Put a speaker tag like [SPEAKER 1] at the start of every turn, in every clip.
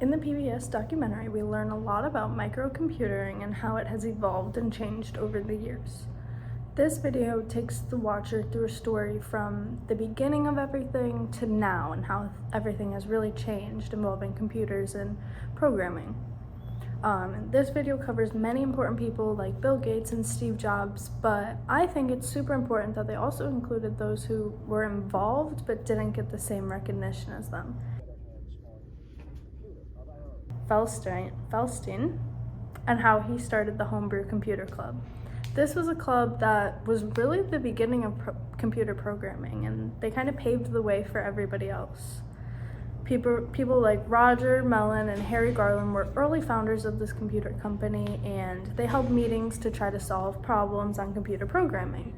[SPEAKER 1] In the PBS documentary, we learn a lot about microcomputing and how it has evolved and changed over the years. This video takes the watcher through a story from the beginning of everything to now and how everything has really changed involving computers and programming. This video covers many important people like Bill Gates and Steve Jobs, but I think it's super important that they also included those who were involved but didn't get the same recognition as them. Felstein, and how he started the Homebrew Computer Club. This was a club that was really the beginning of computer programming, and they kind of paved the way for everybody else. People like Roger Mellon and Harry Garland were early founders of this computer company, and they held meetings to try to solve problems on computer programming.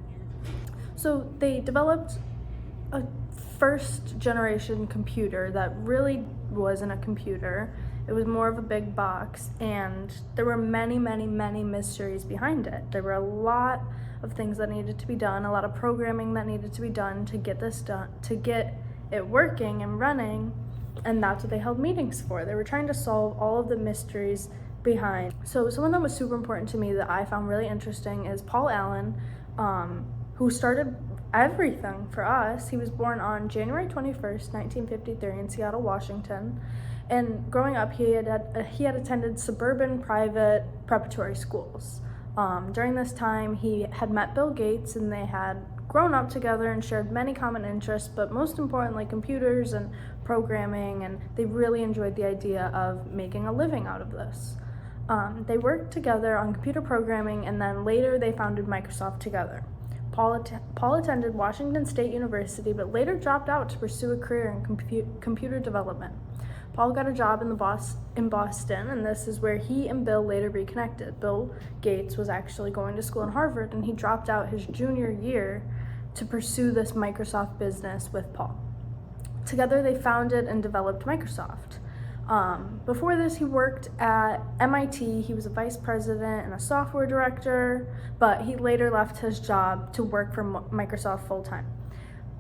[SPEAKER 1] So they developed a first generation computer that really wasn't a computer. It was more of a big box, and there were many mysteries behind it. There were a lot of things that needed to be done, a lot of programming that needed to be done to get this done, to get it working and running, and that's what they held meetings for. They were trying to solve all of the mysteries behind. So someone that was super important to me that I found really interesting is Paul Allen, who started everything for us. He was born on January 21st, 1953 in Seattle, Washington. And growing up, he had attended suburban private preparatory schools. During this time, he had met Bill Gates, and they had grown up together and shared many common interests, but most importantly, computers and programming, and they really enjoyed the idea of making a living out of this. They worked together on computer programming, and then later they founded Microsoft together. Paul attended Washington State University, but later dropped out to pursue a career in computer development. Paul got a job in Boston, and this is where he and Bill later reconnected. Bill Gates was actually going to school in Harvard, and he dropped out his junior year to pursue this Microsoft business with Paul. Together, they founded and developed Microsoft. Before this, he worked at MIT. He was a vice president and a software director, but he later left his job to work for Microsoft full-time.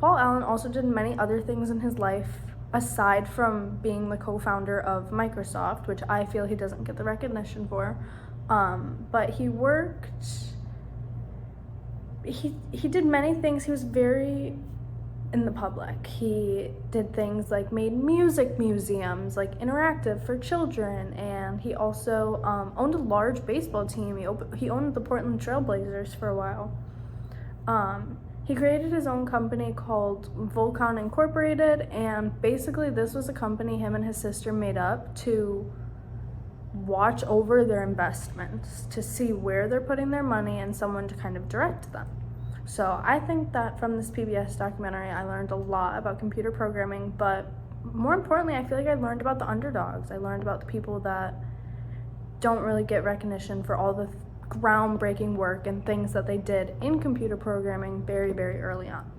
[SPEAKER 1] Paul Allen also did many other things in his life aside from being the co-founder of Microsoft, which I feel he doesn't get the recognition for. But he did many things. He was very in the public. He did things like made music museums, like interactive for children, and he also owned a large baseball team. He owned the Portland Trail Blazers for a while. He created his own company called Volcon Incorporated, and basically this was a company him and his sister made up to watch over their investments, to see where they're putting their money, and someone to kind of direct them. So I think that from this PBS documentary, I learned a lot about computer programming, but more importantly, I feel like I learned about the underdogs. I learned about the people that don't really get recognition for all the groundbreaking work and things that they did in computer programming very early on.